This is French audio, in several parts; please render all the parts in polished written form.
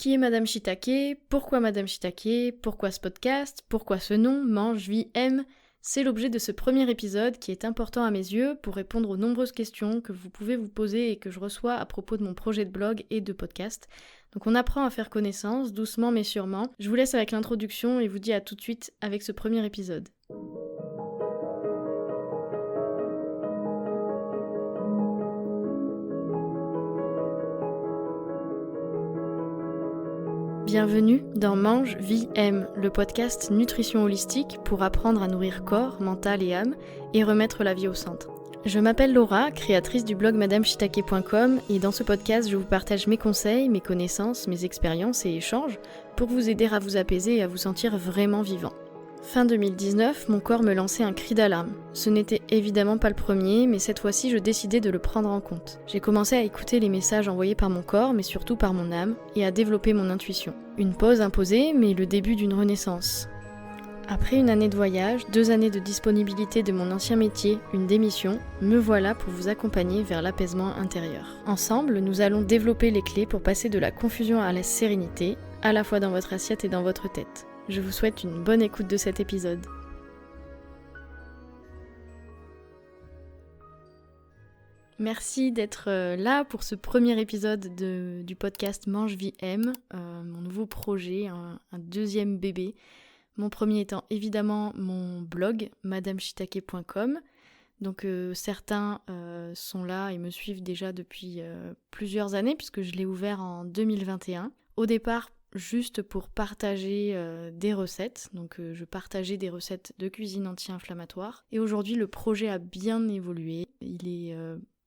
Qui est Madame Shiitake ? Pourquoi Madame Shiitake ? Pourquoi ce podcast ? Pourquoi ce nom ? Mange, vis, aime ? C'est l'objet de ce premier épisode qui est important à mes yeux pour répondre aux nombreuses questions que vous pouvez vous poser et que je reçois à propos de mon projet de blog et de podcast. Donc on apprend à faire connaissance, doucement mais sûrement. Je vous laisse avec l'introduction et vous dis à tout de suite avec ce premier épisode. Bienvenue dans Mange, Vis, Aime, le podcast nutrition holistique pour apprendre à nourrir corps, mental et âme et remettre la vie au centre. Je m'appelle Laura, créatrice du blog madameshiitake.com et dans ce podcast je vous partage mes conseils, mes connaissances, mes expériences et échanges pour vous aider à vous apaiser et à vous sentir vraiment vivant. Fin 2019, mon corps me lançait un cri d'alarme. Ce n'était évidemment pas le premier, mais cette fois-ci je décidais de le prendre en compte. J'ai commencé à écouter les messages envoyés par mon corps, mais surtout par mon âme, et à développer mon intuition. Une pause imposée, mais le début d'une renaissance. Après une année de voyage, 2 années de disponibilité de mon ancien métier, une démission, me voilà pour vous accompagner vers l'apaisement intérieur. Ensemble, nous allons développer les clés pour passer de la confusion à la sérénité, à la fois dans votre assiette et dans votre tête. Je vous souhaite une bonne écoute de cet épisode. Merci d'être là pour ce premier épisode du podcast Mange, Vis, Aime, mon nouveau projet, un deuxième bébé. Mon premier étant évidemment mon blog madameshiitake.com. Donc certains sont là et me suivent déjà depuis plusieurs années puisque je l'ai ouvert en 2021. Au départ, juste pour partager des recettes. Donc je partageais des recettes de cuisine anti-inflammatoire. Et aujourd'hui, le projet a bien évolué. Il est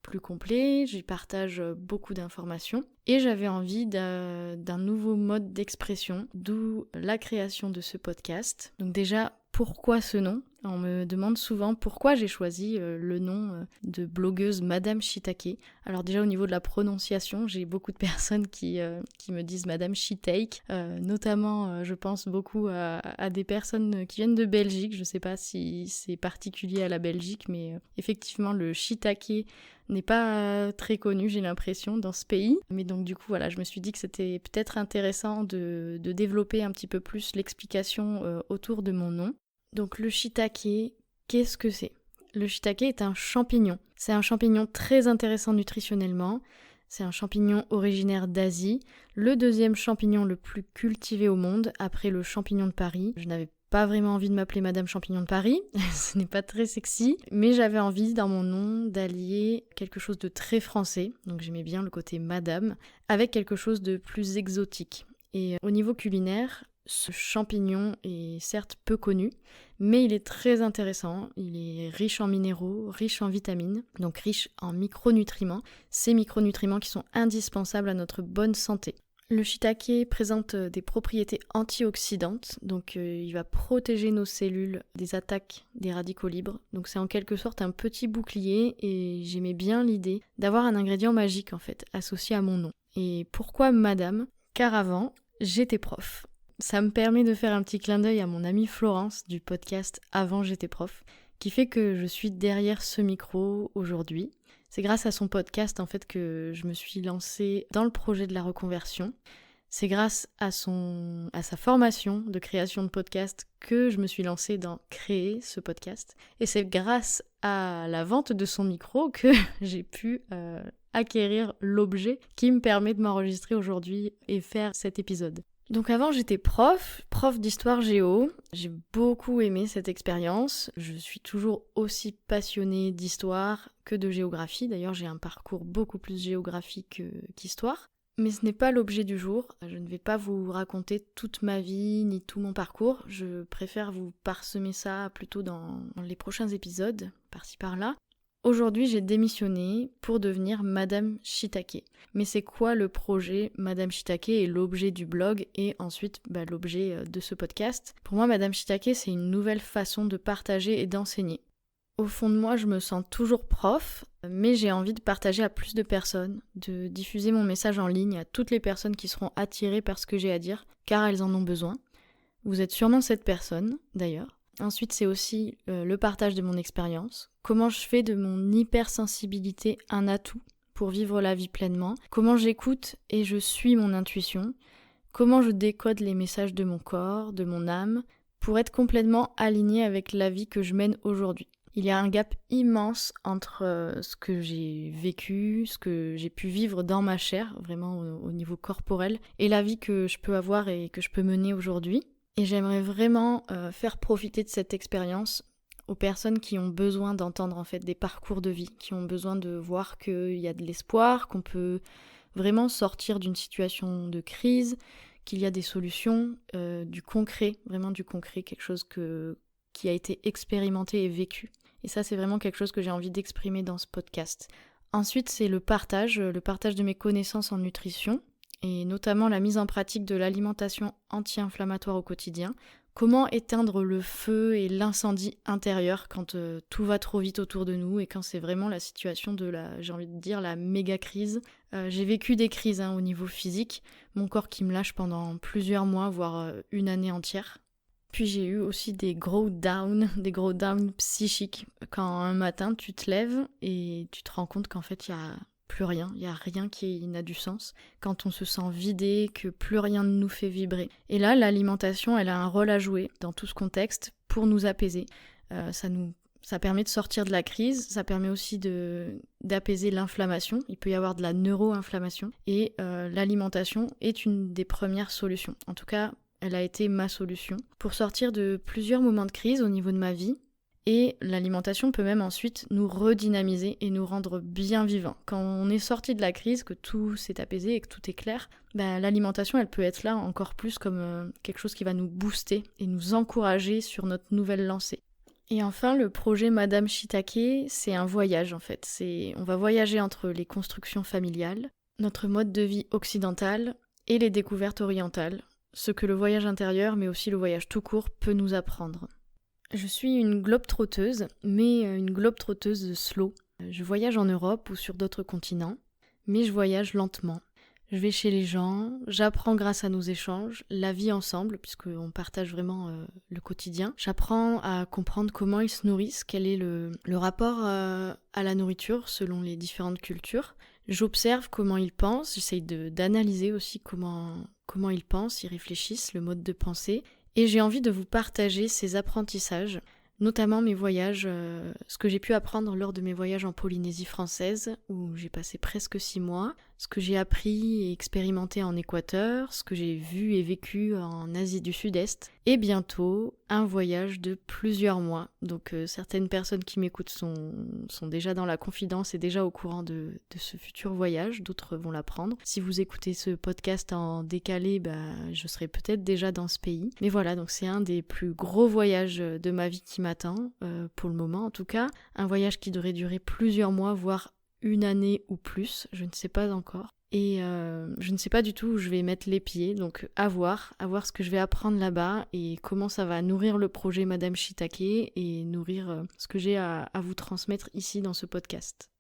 plus complet, j'y partage beaucoup d'informations. Et j'avais envie d'un nouveau mode d'expression, d'où la création de ce podcast. Donc déjà, pourquoi ce nom ? On me demande souvent pourquoi j'ai choisi le nom de blogueuse Madame Shiitake. Alors déjà au niveau de la prononciation, j'ai beaucoup de personnes qui me disent Madame Shiitake. Notamment, je pense beaucoup à des personnes qui viennent de Belgique. Je ne sais pas si c'est particulier à la Belgique, mais effectivement le shiitake n'est pas très connu, j'ai l'impression, dans ce pays. Mais donc du coup, voilà, je me suis dit que c'était peut-être intéressant de développer un petit peu plus l'explication autour de mon nom. Donc le shiitake, qu'est-ce que c'est ? Le shiitake est un champignon. C'est un champignon très intéressant nutritionnellement. C'est un champignon originaire d'Asie, le deuxième champignon le plus cultivé au monde, après le champignon de Paris. Je n'avais pas vraiment envie de m'appeler Madame Champignon de Paris, ce n'est pas très sexy, mais j'avais envie dans mon nom d'allier quelque chose de très français, donc j'aimais bien le côté Madame, avec quelque chose de plus exotique. Et au niveau culinaire, ce champignon est certes peu connu, mais il est très intéressant, il est riche en minéraux, riche en vitamines, donc riche en micronutriments, ces micronutriments qui sont indispensables à notre bonne santé. Le shiitake présente des propriétés antioxydantes, donc il va protéger nos cellules des attaques des radicaux libres. Donc c'est en quelque sorte un petit bouclier et j'aimais bien l'idée d'avoir un ingrédient magique en fait, associé à mon nom. Et pourquoi Madame ? Car avant, j'étais prof. Ça me permet de faire un petit clin d'œil à mon amie Florence du podcast Avant j'étais prof, qui fait que je suis derrière ce micro aujourd'hui. C'est grâce à son podcast en fait que je me suis lancée dans le projet de la reconversion. C'est grâce à sa formation de création de podcast que je me suis lancée dans créer ce podcast. Et c'est grâce à la vente de son micro que j'ai pu acquérir l'objet qui me permet de m'enregistrer aujourd'hui et faire cet épisode. Donc avant j'étais prof d'histoire géo, j'ai beaucoup aimé cette expérience, je suis toujours aussi passionnée d'histoire que de géographie, d'ailleurs j'ai un parcours beaucoup plus géographique qu'histoire, mais ce n'est pas l'objet du jour, je ne vais pas vous raconter toute ma vie ni tout mon parcours, je préfère vous parsemer ça plutôt dans les prochains épisodes, par-ci par-là. Aujourd'hui, j'ai démissionné pour devenir Madame Shiitake. Mais c'est quoi le projet Madame Shiitake et l'objet du blog et ensuite l'objet de ce podcast ? Pour moi, Madame Shiitake, c'est une nouvelle façon de partager et d'enseigner. Au fond de moi, je me sens toujours prof, mais j'ai envie de partager à plus de personnes, de diffuser mon message en ligne à toutes les personnes qui seront attirées par ce que j'ai à dire, car elles en ont besoin. Vous êtes sûrement cette personne, d'ailleurs. Ensuite, c'est aussi le partage de mon expérience. Comment je fais de mon hypersensibilité un atout pour vivre la vie pleinement. Comment j'écoute et je suis mon intuition. comment je décode les messages de mon corps, de mon âme, pour être complètement alignée avec la vie que je mène aujourd'hui. Il y a un gap immense entre ce que j'ai vécu, ce que j'ai pu vivre dans ma chair, vraiment au niveau corporel, et la vie que je peux avoir et que je peux mener aujourd'hui. Et j'aimerais vraiment faire profiter de cette expérience aux personnes qui ont besoin d'entendre en fait des parcours de vie, qui ont besoin de voir qu'il y a de l'espoir, qu'on peut vraiment sortir d'une situation de crise, qu'il y a des solutions, du concret, vraiment du concret, quelque chose qui a été expérimenté et vécu. Et ça, c'est vraiment quelque chose que j'ai envie d'exprimer dans ce podcast. Ensuite, c'est le partage de mes connaissances en nutrition, et notamment la mise en pratique de l'alimentation anti-inflammatoire au quotidien. Comment éteindre le feu et l'incendie intérieur quand tout va trop vite autour de nous et quand c'est vraiment la situation de j'ai envie de dire, la méga crise. J'ai vécu des crises au niveau physique, mon corps qui me lâche pendant plusieurs mois, voire une année entière. Puis j'ai eu aussi des gros downs psychiques. Quand un matin tu te lèves et tu te rends compte qu'en fait il y a plus rien, il n'y a rien qui n'a du sens, quand on se sent vidé, que plus rien ne nous fait vibrer. Et là, l'alimentation, elle a un rôle à jouer dans tout ce contexte pour nous apaiser. Ça permet de sortir de la crise, ça permet aussi d'apaiser l'inflammation, il peut y avoir de la neuro-inflammation, et l'alimentation est une des premières solutions. En tout cas, elle a été ma solution pour sortir de plusieurs moments de crise au niveau de ma vie. Et l'alimentation peut même ensuite nous redynamiser et nous rendre bien vivants. Quand on est sorti de la crise, que tout s'est apaisé et que tout est clair, l'alimentation, elle peut être là encore plus comme quelque chose qui va nous booster et nous encourager sur notre nouvelle lancée. Et enfin, le projet Madame Shiitake, c'est un voyage en fait. On va voyager entre les constructions familiales, notre mode de vie occidental et les découvertes orientales, ce que le voyage intérieur, mais aussi le voyage tout court, peut nous apprendre. Je suis une globe-trotteuse, mais une globe-trotteuse slow. Je voyage en Europe ou sur d'autres continents, mais je voyage lentement. Je vais chez les gens, j'apprends grâce à nos échanges, la vie ensemble, puisqu'on partage vraiment le quotidien. J'apprends à comprendre comment ils se nourrissent, quel est le rapport à la nourriture selon les différentes cultures. J'observe comment ils pensent, j'essaye d'analyser aussi comment ils pensent, ils réfléchissent, le mode de pensée. Et j'ai envie de vous partager ces apprentissages, notamment mes voyages, ce que j'ai pu apprendre lors de mes voyages en Polynésie française, où j'ai passé presque 6 mois, ce que j'ai appris et expérimenté en Équateur, ce que j'ai vu et vécu en Asie du Sud-Est, et bientôt un voyage de plusieurs mois. Donc certaines personnes qui m'écoutent sont déjà dans la confidence et déjà au courant de ce futur voyage, d'autres vont l'apprendre. Si vous écoutez ce podcast en décalé, je serai peut-être déjà dans ce pays. Mais voilà, donc c'est un des plus gros voyages de ma vie qui m'attend, pour le moment en tout cas. Un voyage qui devrait durer plusieurs mois, voire une année ou plus, je ne sais pas encore. Et je ne sais pas du tout où je vais mettre les pieds, donc à voir ce que je vais apprendre là-bas et comment ça va nourrir le projet Madame Shiitake et nourrir ce que j'ai à vous transmettre ici dans ce podcast.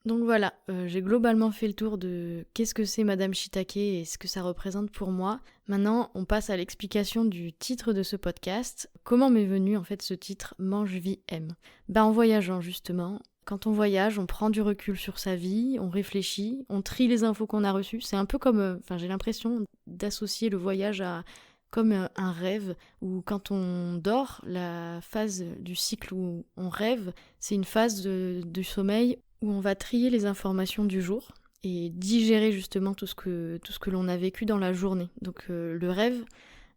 Donc voilà, j'ai globalement fait le tour de qu'est-ce que c'est Madame Shiitake et ce que ça représente pour moi. Maintenant, on passe à l'explication du titre de ce podcast. Comment m'est venu en fait ce titre Mange, Vis, Aime ? En voyageant justement. Quand on voyage, on prend du recul sur sa vie, on réfléchit, on trie les infos qu'on a reçues. C'est un peu comme, j'ai l'impression d'associer le voyage à comme un rêve, où quand on dort, la phase du cycle où on rêve, c'est une phase du sommeil où on va trier les informations du jour et digérer justement tout ce que l'on a vécu dans la journée. Donc le rêve,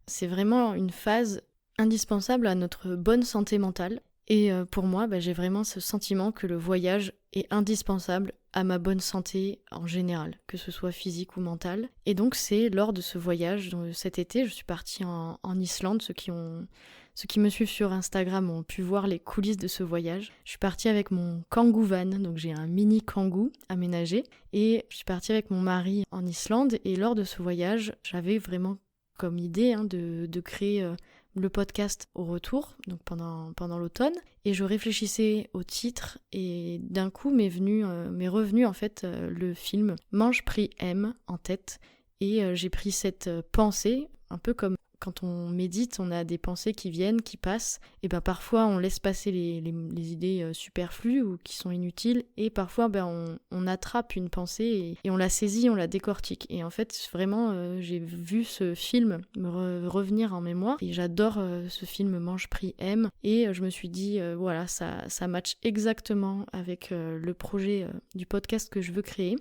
c'est vraiment une phase indispensable à notre bonne santé mentale. Et pour moi, j'ai vraiment ce sentiment que le voyage est indispensable à ma bonne santé en général, que ce soit physique ou mentale. Et donc c'est lors de ce voyage, cet été, je suis partie en Islande. Ceux qui me suivent sur Instagram ont pu voir les coulisses de ce voyage. Je suis partie avec mon Kangoo van, donc j'ai un mini Kangoo aménagé. Et je suis partie avec mon mari en Islande. Et lors de ce voyage, j'avais vraiment comme idée de créer le podcast au retour, donc pendant l'automne, et je réfléchissais au titre, et d'un coup m'est revenu en fait le film Mange, Prie, Aime en tête, et j'ai pris cette pensée, un peu comme quand on médite, on a des pensées qui viennent, qui passent, et ben parfois on laisse passer les idées superflues ou qui sont inutiles, et parfois on attrape une pensée et on la saisit, on la décortique. Et en fait, vraiment, j'ai vu ce film me revenir en mémoire, et j'adore ce film Mange, Prie, Aime, et je me suis dit, voilà, ça match exactement avec le projet du podcast que je veux créer.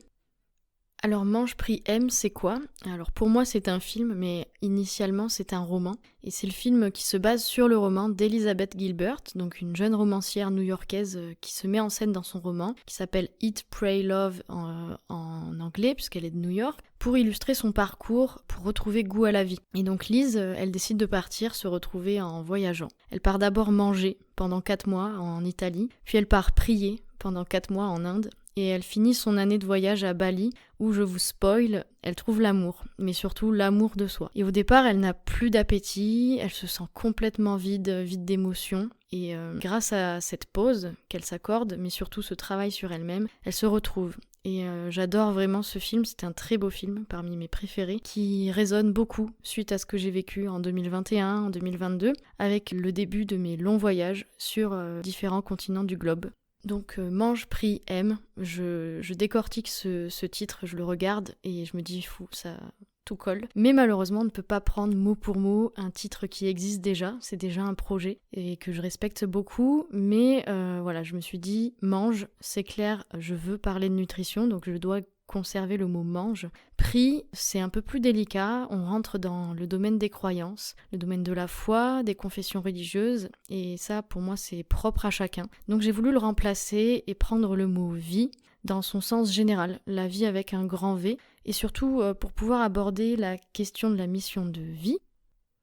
Alors Mange, Prie, Aime, c'est quoi ? Alors pour moi c'est un film, mais initialement c'est un roman. Et c'est le film qui se base sur le roman d'Elizabeth Gilbert, donc une jeune romancière new-yorkaise qui se met en scène dans son roman, qui s'appelle Eat, Pray, Love en anglais, puisqu'elle est de New York, pour illustrer son parcours, pour retrouver goût à la vie. Et donc Lise, elle décide de partir se retrouver en voyageant. Elle part d'abord manger pendant 4 mois en Italie, puis elle part prier pendant 4 mois en Inde, et elle finit son année de voyage à Bali, où, je vous spoil, elle trouve l'amour, mais surtout l'amour de soi. Et au départ, elle n'a plus d'appétit, elle se sent complètement vide d'émotions, et grâce à cette pause qu'elle s'accorde, mais surtout ce travail sur elle-même, elle se retrouve. Et j'adore vraiment ce film, c'est un très beau film, parmi mes préférés, qui résonne beaucoup suite à ce que j'ai vécu en 2021, en 2022, avec le début de mes longs voyages sur différents continents du globe. Donc Mange, Prie, Aime, je décortique ce titre, je le regarde et je me dis fou, ça tout colle. Mais malheureusement, on ne peut pas prendre mot pour mot un titre qui existe déjà, c'est déjà un projet et que je respecte beaucoup. Mais voilà, je me suis dit, mange, c'est clair, je veux parler de nutrition, donc je dois conserver le mot mange. Prie, c'est un peu plus délicat, on rentre dans le domaine des croyances, le domaine de la foi, des confessions religieuses, et ça pour moi c'est propre à chacun. Donc j'ai voulu le remplacer et prendre le mot vie dans son sens général, la vie avec un grand V, et surtout pour pouvoir aborder la question de la mission de vie.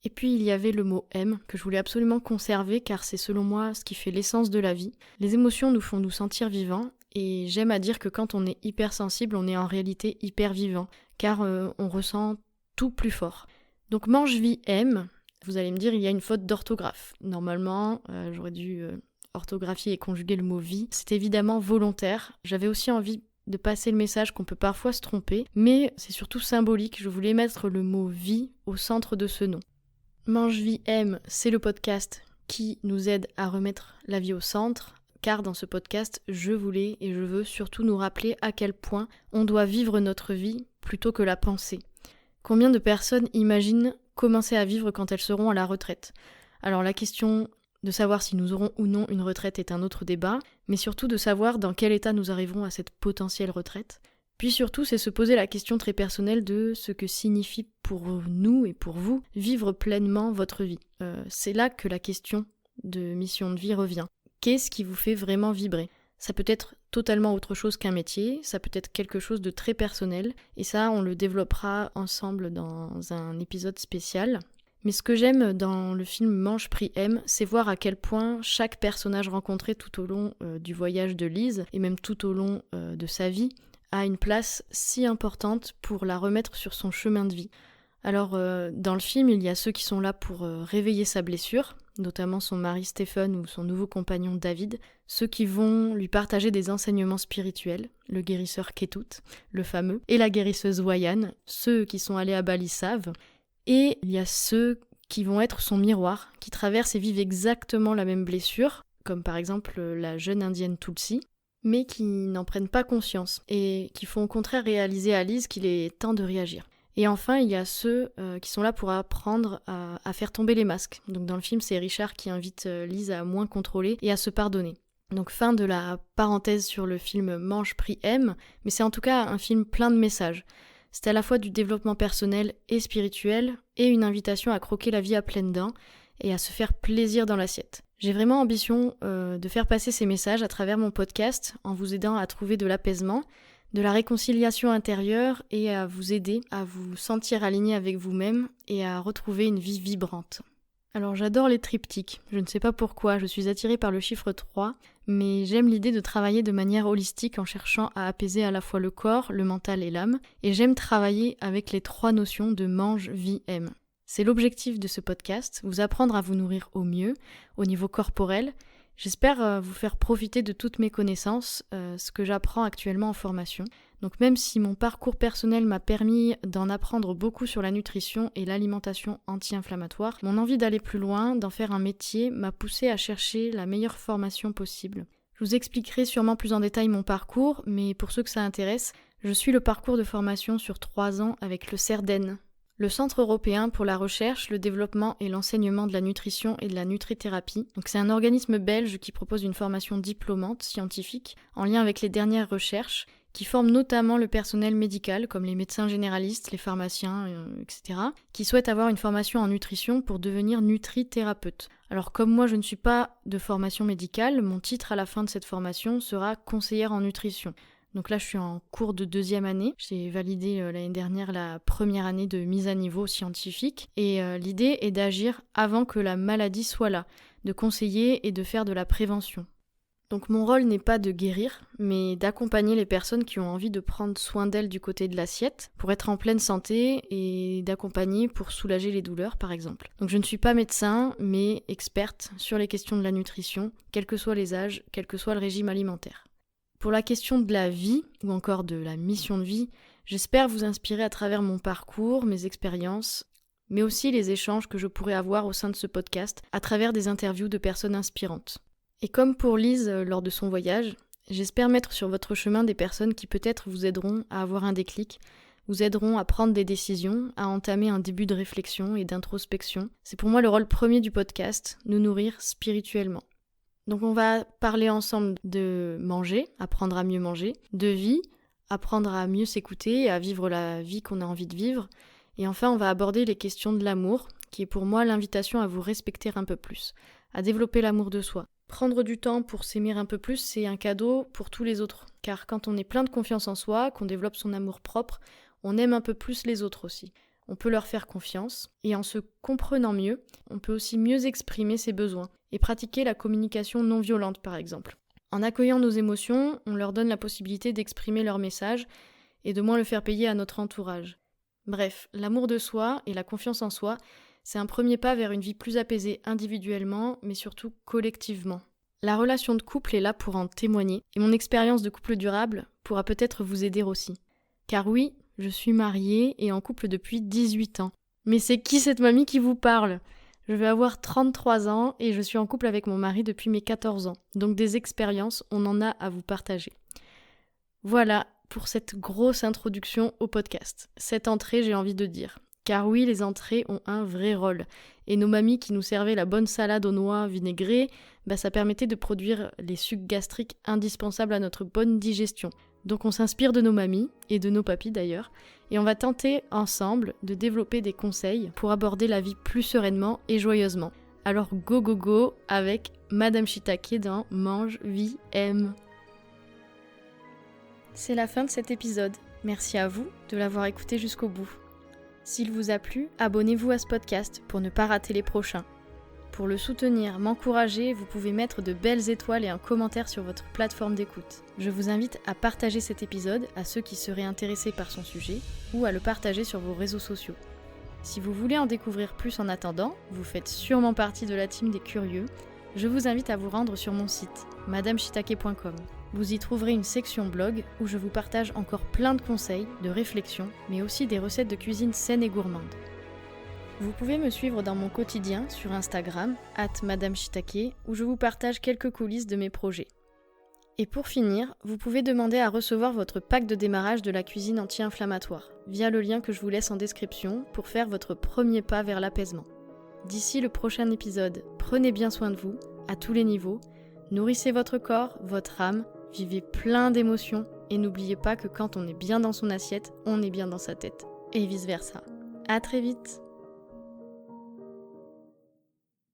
Et puis il y avait le mot aime que je voulais absolument conserver car c'est selon moi ce qui fait l'essence de la vie. Les émotions nous font nous sentir vivants et j'aime à dire que quand on est hypersensible, on est en réalité hyper vivant car on ressent tout plus fort. Donc mange, vie, aime, vous allez me dire il y a une faute d'orthographe. Normalement j'aurais dû orthographier et conjuguer le mot vie. C'est évidemment volontaire. J'avais aussi envie de passer le message qu'on peut parfois se tromper, mais c'est surtout symbolique. Je voulais mettre le mot vie au centre de ce nom. Mange, vie, aime, c'est le podcast qui nous aide à remettre la vie au centre, car dans ce podcast, je voulais et je veux surtout nous rappeler à quel point on doit vivre notre vie plutôt que la penser. Combien de personnes imaginent commencer à vivre quand elles seront à la retraite ? Alors la question de savoir si nous aurons ou non une retraite est un autre débat, mais surtout de savoir dans quel état nous arriverons à cette potentielle retraite. Puis surtout, c'est se poser la question très personnelle de ce que signifie pour nous et pour vous vivre pleinement votre vie. C'est là que la question de mission de vie revient. Qu'est-ce qui vous fait vraiment vibrer ? Ça peut être totalement autre chose qu'un métier, ça peut être quelque chose de très personnel, et ça, on le développera ensemble dans un épisode spécial. Mais ce que j'aime dans le film Mange, Prie, Aime, c'est voir à quel point chaque personnage rencontré tout au long du voyage de Lise, et même tout au long de sa vie, a une place si importante pour la remettre sur son chemin de vie. Alors, dans le film, il y a ceux qui sont là pour réveiller sa blessure, notamment son mari Stephen ou son nouveau compagnon David, ceux qui vont lui partager des enseignements spirituels, le guérisseur Ketut, le fameux, et la guérisseuse Wayan, ceux qui sont allés à Bali savent, et il y a ceux qui vont être son miroir, qui traversent et vivent exactement la même blessure, comme par exemple la jeune indienne Tulsi, mais qui n'en prennent pas conscience et qui font au contraire réaliser à Lise qu'il est temps de réagir. Et enfin, il y a ceux qui sont là pour apprendre à faire tomber les masques. Donc dans le film, c'est Richard qui invite Lise à moins contrôler et à se pardonner. Donc fin de la parenthèse sur le film Mange, Prie, Aime, mais c'est en tout cas un film plein de messages. C'est à la fois du développement personnel et spirituel et une invitation à croquer la vie à pleines dents et à se faire plaisir dans l'assiette. J'ai vraiment ambition de faire passer ces messages à travers mon podcast en vous aidant à trouver de l'apaisement, de la réconciliation intérieure et à vous aider à vous sentir aligné avec vous-même et à retrouver une vie vibrante. Alors j'adore les triptyques, je ne sais pas pourquoi, je suis attirée par le chiffre 3, mais j'aime l'idée de travailler de manière holistique en cherchant à apaiser à la fois le corps, le mental et l'âme, et j'aime travailler avec les 3 notions de mange, vie, aime. C'est l'objectif de ce podcast, vous apprendre à vous nourrir au mieux, au niveau corporel. J'espère vous faire profiter de toutes mes connaissances, ce que j'apprends actuellement en formation. Donc même si mon parcours personnel m'a permis d'en apprendre beaucoup sur la nutrition et l'alimentation anti-inflammatoire, mon envie d'aller plus loin, d'en faire un métier, m'a poussée à chercher la meilleure formation possible. Je vous expliquerai sûrement plus en détail mon parcours, mais pour ceux que ça intéresse, je suis le parcours de formation sur 3 ans avec le CERDEN, le Centre européen pour la recherche, le développement et l'enseignement de la nutrition et de la nutrithérapie. Donc c'est un organisme belge qui propose une formation diplômante scientifique en lien avec les dernières recherches, qui forme notamment le personnel médical, comme les médecins généralistes, les pharmaciens, etc., qui souhaitent avoir une formation en nutrition pour devenir nutrithérapeute. Alors comme moi je ne suis pas de formation médicale, mon titre à la fin de cette formation sera conseillère en nutrition. Donc là je suis en cours de 2e année, j'ai validé l'année dernière la première année de mise à niveau scientifique, et l'idée est d'agir avant que la maladie soit là, de conseiller et de faire de la prévention. Donc mon rôle n'est pas de guérir, mais d'accompagner les personnes qui ont envie de prendre soin d'elles du côté de l'assiette, pour être en pleine santé et d'accompagner pour soulager les douleurs par exemple. Donc je ne suis pas médecin, mais experte sur les questions de la nutrition, quels que soient les âges, quel que soit le régime alimentaire. Pour la question de la vie, ou encore de la mission de vie, j'espère vous inspirer à travers mon parcours, mes expériences, mais aussi les échanges que je pourrais avoir au sein de ce podcast, à travers des interviews de personnes inspirantes. Et comme pour Lise lors de son voyage, j'espère mettre sur votre chemin des personnes qui peut-être vous aideront à avoir un déclic, vous aideront à prendre des décisions, à entamer un début de réflexion et d'introspection. C'est pour moi le rôle premier du podcast, nous nourrir spirituellement. Donc on va parler ensemble de manger, apprendre à mieux manger, de vie, apprendre à mieux s'écouter et à vivre la vie qu'on a envie de vivre. Et enfin on va aborder les questions de l'amour, qui est pour moi l'invitation à vous respecter un peu plus, à développer l'amour de soi. Prendre du temps pour s'aimer un peu plus, c'est un cadeau pour tous les autres. Car quand on est plein de confiance en soi, qu'on développe son amour propre, on aime un peu plus les autres aussi. On peut leur faire confiance, et en se comprenant mieux, on peut aussi mieux exprimer ses besoins, et pratiquer la communication non violente par exemple. En accueillant nos émotions, on leur donne la possibilité d'exprimer leur message, et de moins le faire payer à notre entourage. Bref, l'amour de soi et la confiance en soi, c'est un premier pas vers une vie plus apaisée individuellement, mais surtout collectivement. La relation de couple est là pour en témoigner, et mon expérience de couple durable pourra peut-être vous aider aussi. Car oui, je suis mariée et en couple depuis 18 ans. Mais c'est qui cette mamie qui vous parle ? Je vais avoir 33 ans et je suis en couple avec mon mari depuis mes 14 ans. Donc des expériences, on en a à vous partager. Voilà pour cette grosse introduction au podcast. Cette entrée, j'ai envie de dire. Car oui, les entrées ont un vrai rôle. Et nos mamies qui nous servaient la bonne salade aux noix vinaigrées, ça permettait de produire les sucs gastriques indispensables à notre bonne digestion. Donc on s'inspire de nos mamies, et de nos papis d'ailleurs, et on va tenter ensemble de développer des conseils pour aborder la vie plus sereinement et joyeusement. Alors go go go avec Madame Shiitake dans Mange, Vie, Aime. C'est la fin de cet épisode. Merci à vous de l'avoir écouté jusqu'au bout. S'il vous a plu, abonnez-vous à ce podcast pour ne pas rater les prochains. Pour le soutenir, m'encourager, vous pouvez mettre de belles étoiles et un commentaire sur votre plateforme d'écoute. Je vous invite à partager cet épisode à ceux qui seraient intéressés par son sujet ou à le partager sur vos réseaux sociaux. Si vous voulez en découvrir plus en attendant, vous faites sûrement partie de la team des curieux, je vous invite à vous rendre sur mon site, madameshiitake.com. Vous y trouverez une section blog où je vous partage encore plein de conseils, de réflexions, mais aussi des recettes de cuisine saines et gourmandes. Vous pouvez me suivre dans mon quotidien sur Instagram, @madameshiitake, où je vous partage quelques coulisses de mes projets. Et pour finir, vous pouvez demander à recevoir votre pack de démarrage de la cuisine anti-inflammatoire, via le lien que je vous laisse en description pour faire votre premier pas vers l'apaisement. D'ici le prochain épisode, prenez bien soin de vous, à tous les niveaux, nourrissez votre corps, votre âme, vivez plein d'émotions et n'oubliez pas que quand on est bien dans son assiette, on est bien dans sa tête. Et vice versa. À très vite!